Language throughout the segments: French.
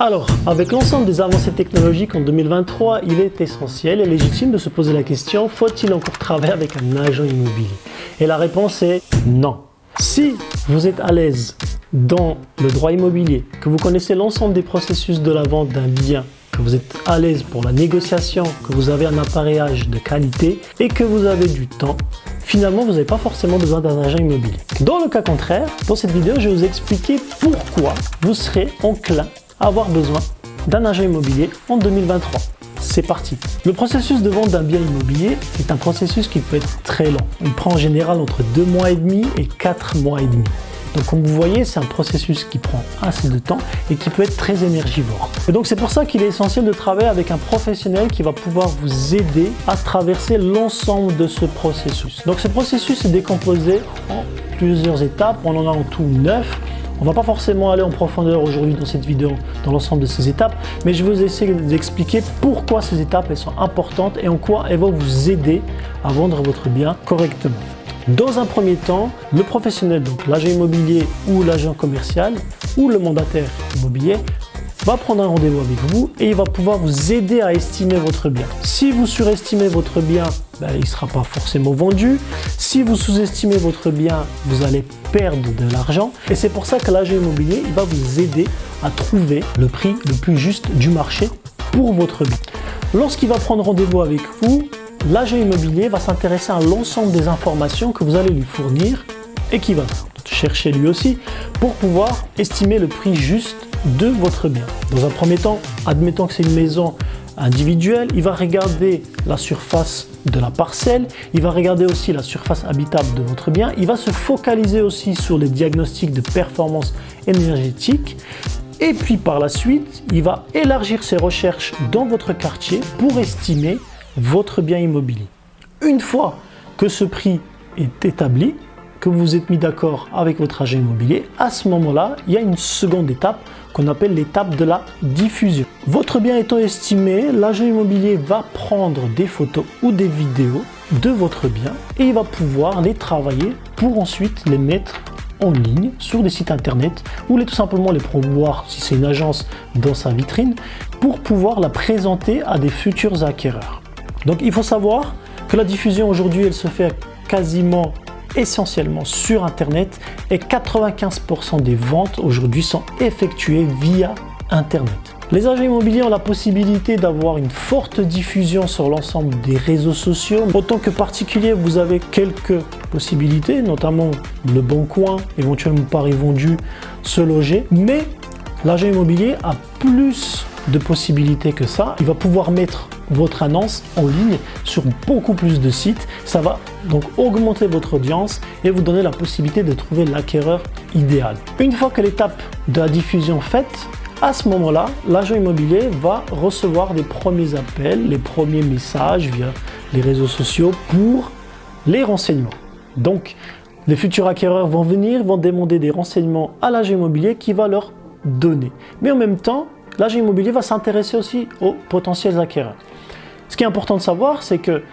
Alors, avec l'ensemble des avancées technologiques en 2023, il est essentiel et légitime de se poser la question, faut-il encore travailler avec un agent immobilier? Et la réponse est non. Si vous êtes à l'aise dans le droit immobilier, que vous connaissez l'ensemble des processus de la vente d'un bien, que vous êtes à l'aise pour la négociation, que vous avez un appareillage de qualité et que vous avez du temps, finalement, vous n'avez pas forcément besoin d'un agent immobilier. Dans le cas contraire, dans cette vidéo, je vais vous expliquer pourquoi vous serez enclin à avoir besoin d'un agent immobilier en 2023. C'est parti. Le processus de vente d'un bien immobilier est un processus qui peut être très long. Il prend en général entre 2 mois et demi et 4 mois et demi. Donc comme vous voyez, c'est un processus qui prend assez de temps et qui peut être très énergivore. Et donc c'est pour ça qu'il est essentiel de travailler avec un professionnel qui va pouvoir vous aider à traverser l'ensemble de ce processus. Donc ce processus est décomposé en plusieurs étapes, on en a en tout 9. On ne va pas forcément aller en profondeur aujourd'hui dans cette vidéo, dans l'ensemble de ces étapes, mais je vais vous essayer d'expliquer pourquoi ces étapes elles sont importantes et en quoi elles vont vous aider à vendre votre bien correctement. Dans un premier temps, le professionnel, donc l'agent immobilier ou l'agent commercial ou le mandataire immobilier, va prendre un rendez-vous avec vous et il va pouvoir vous aider à estimer votre bien. Si vous surestimez votre bien, il ne sera pas forcément vendu. Si vous sous-estimez votre bien, vous allez perdre de l'argent. Et c'est pour ça que l'agent immobilier il va vous aider à trouver le prix le plus juste du marché pour votre bien. Lorsqu'il va prendre rendez-vous avec vous, l'agent immobilier va s'intéresser à l'ensemble des informations que vous allez lui fournir et qui va chercher lui aussi pour pouvoir estimer le prix juste de votre bien. Dans un premier temps, admettons que c'est une maison individuelle, il va regarder la surface de la parcelle, il va regarder aussi la surface habitable de votre bien, il va se focaliser aussi sur les diagnostics de performance énergétique et puis par la suite, il va élargir ses recherches dans votre quartier pour estimer votre bien immobilier. Une fois que ce prix est établi, que vous vous êtes mis d'accord avec votre agent immobilier, à ce moment-là, il y a une seconde étape qu'on appelle l'étape de la diffusion. Votre bien étant estimé, l'agent immobilier va prendre des photos ou des vidéos de votre bien et il va pouvoir les travailler pour ensuite les mettre en ligne sur des sites internet ou tout simplement les promouvoir si c'est une agence dans sa vitrine pour pouvoir la présenter à des futurs acquéreurs. Donc il faut savoir que la diffusion aujourd'hui elle se fait quasiment essentiellement sur internet et 95% des ventes aujourd'hui sont effectuées via internet. Les agents immobiliers ont la possibilité d'avoir une forte diffusion sur l'ensemble des réseaux sociaux. En tant que particulier, vous avez quelques possibilités, notamment le Bon Coin, éventuellement Paris Vendu, Se Loger, mais l'agent immobilier a plus de possibilités que ça. Il va pouvoir mettre votre annonce en ligne sur beaucoup plus de sites. Ça va donc augmenter votre audience et vous donner la possibilité de trouver l'acquéreur idéal. Une fois que l'étape de la diffusion faite, à ce moment-là, l'agent immobilier va recevoir les premiers appels, les premiers messages via les réseaux sociaux pour les renseignements. Donc, les futurs acquéreurs vont venir, vont demander des renseignements à l'agent immobilier qui va leur donner. Mais en même temps, l'agent immobilier va s'intéresser aussi aux potentiels acquéreurs. Ce qui est important de savoir, c'est que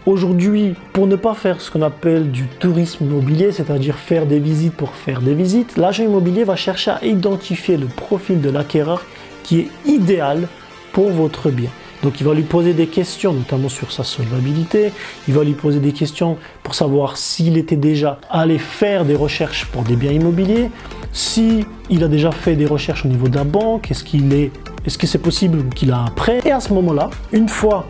aujourd'hui, pour ne pas faire ce qu'on appelle du tourisme immobilier, c'est-à-dire faire des visites pour faire des visites, l'agent immobilier va chercher à identifier le profil de l'acquéreur qui est idéal pour votre bien. Donc il va lui poser des questions, notamment sur sa solvabilité, il va lui poser des questions pour savoir s'il était déjà allé faire des recherches pour des biens immobiliers, si il a déjà fait des recherches au niveau de la banque, est-ce que c'est possible qu'il a un prêt? Et à ce moment-là, une fois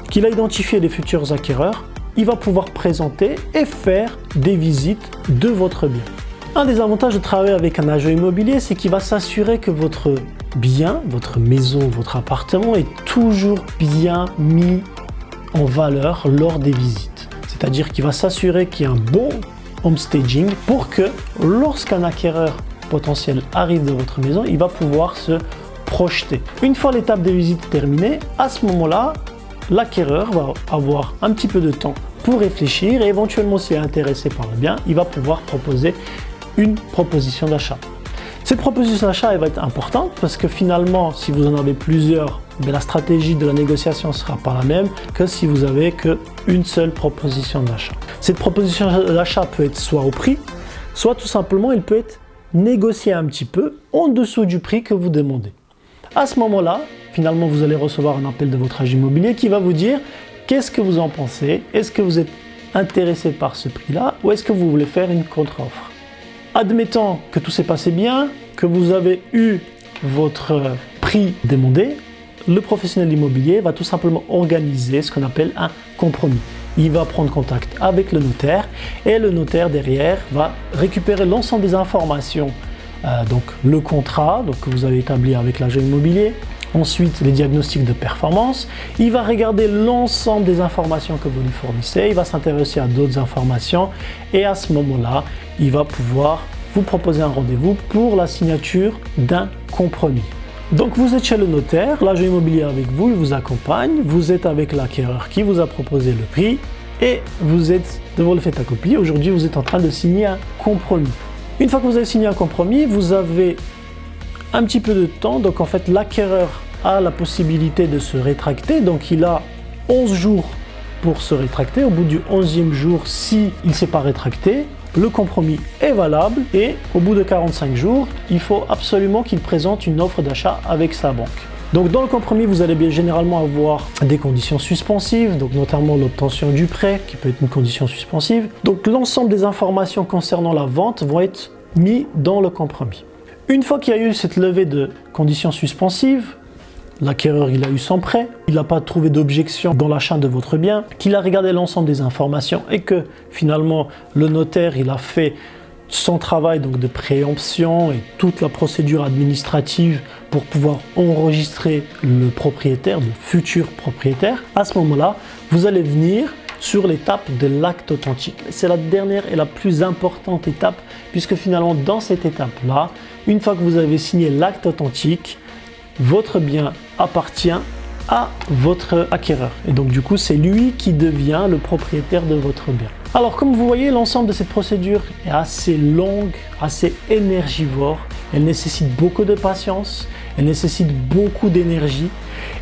qu'il a identifié les futurs acquéreurs, il va pouvoir présenter et faire des visites de votre bien. Un des avantages de travailler avec un agent immobilier, c'est qu'il va s'assurer que votre bien, votre maison, votre appartement est toujours bien mis en valeur lors des visites. C'est-à-dire qu'il va s'assurer qu'il y a un bon homestaging pour que lorsqu'un acquéreur potentiel arrive dans votre maison, il va pouvoir se projeter. Une fois l'étape des visites terminée, à ce moment-là, l'acquéreur va avoir un petit peu de temps pour réfléchir et éventuellement s'il est intéressé par le bien, il va pouvoir proposer une proposition d'achat. Cette proposition d'achat elle va être importante parce que finalement, si vous en avez plusieurs, la stratégie de la négociation ne sera pas la même que si vous avez qu'une seule proposition d'achat. Cette proposition d'achat peut être soit au prix, soit tout simplement, elle peut être négociée un petit peu en dessous du prix que vous demandez. À ce moment-là, finalement, vous allez recevoir un appel de votre agent immobilier qui va vous dire qu'est-ce que vous en pensez, est-ce que vous êtes intéressé par ce prix-là ou est-ce que vous voulez faire une contre-offre. Admettons que tout s'est passé bien, que vous avez eu votre prix demandé, le professionnel immobilier va tout simplement organiser ce qu'on appelle un compromis. Il va prendre contact avec le notaire et le notaire derrière va récupérer l'ensemble des informations, donc le contrat que vous avez établi avec l'agent immobilier, ensuite les diagnostics de performance, il va regarder l'ensemble des informations que vous lui fournissez, il va s'intéresser à d'autres informations et à ce moment-là, il va pouvoir vous proposer un rendez-vous pour la signature d'un compromis. Donc vous êtes chez le notaire, l'agent immobilier avec vous, il vous accompagne, vous êtes avec l'acquéreur qui vous a proposé le prix et vous êtes devant le fait accompli. Aujourd'hui, vous êtes en train de signer un compromis. Une fois que vous avez signé un compromis, vous avez un petit peu de temps. Donc en fait, l'acquéreur a la possibilité de se rétracter. Donc il a 11 jours pour se rétracter. Au bout du 11e jour, s'il ne s'est pas rétracté, le compromis est valable et au bout de 45 jours, il faut absolument qu'il présente une offre d'achat avec sa banque. Donc dans le compromis, vous allez bien généralement avoir des conditions suspensives, donc notamment l'obtention du prêt qui peut être une condition suspensive. Donc l'ensemble des informations concernant la vente vont être mises dans le compromis. Une fois qu'il y a eu cette levée de conditions suspensives, l'acquéreur il a eu son prêt, il n'a pas trouvé d'objection dans l'achat de votre bien, qu'il a regardé l'ensemble des informations et que finalement le notaire il a fait son travail donc de préemption et toute la procédure administrative pour pouvoir enregistrer le propriétaire, le futur propriétaire. À ce moment-là, vous allez venir sur l'étape de l'acte authentique. C'est la dernière et la plus importante étape puisque finalement dans cette étape-là, une fois que vous avez signé l'acte authentique, votre bien appartient à votre acquéreur. Et donc du coup, c'est lui qui devient le propriétaire de votre bien. Alors comme vous voyez, l'ensemble de cette procédure est assez longue, assez énergivore. Elle nécessite beaucoup de patience, elle nécessite beaucoup d'énergie.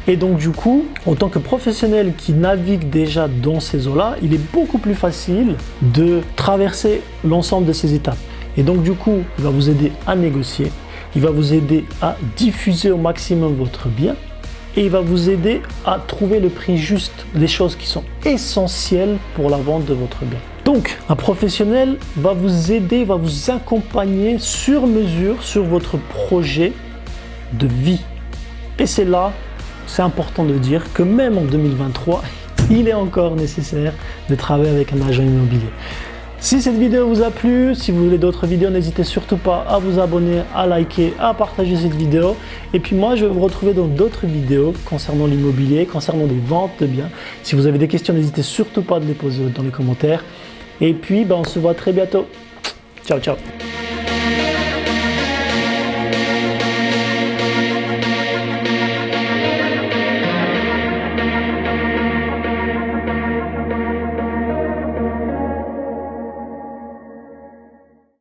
Et donc du coup, en tant que professionnel qui navigue déjà dans ces eaux-là, il est beaucoup plus facile de traverser l'ensemble de ces étapes. Et donc du coup, il va vous aider à négocier, il va vous aider à diffuser au maximum votre bien et il va vous aider à trouver le prix juste, les choses qui sont essentielles pour la vente de votre bien. Donc, un professionnel va vous aider, va vous accompagner sur mesure sur votre projet de vie. Et c'est là, c'est important de dire que même en 2023, il est encore nécessaire de travailler avec un agent immobilier. Si cette vidéo vous a plu, si vous voulez d'autres vidéos, n'hésitez surtout pas à vous abonner, à liker, à partager cette vidéo. Et puis moi, je vais vous retrouver dans d'autres vidéos concernant l'immobilier, concernant des ventes de biens. Si vous avez des questions, n'hésitez surtout pas à les poser dans les commentaires. Et puis, on se voit très bientôt. Ciao, ciao.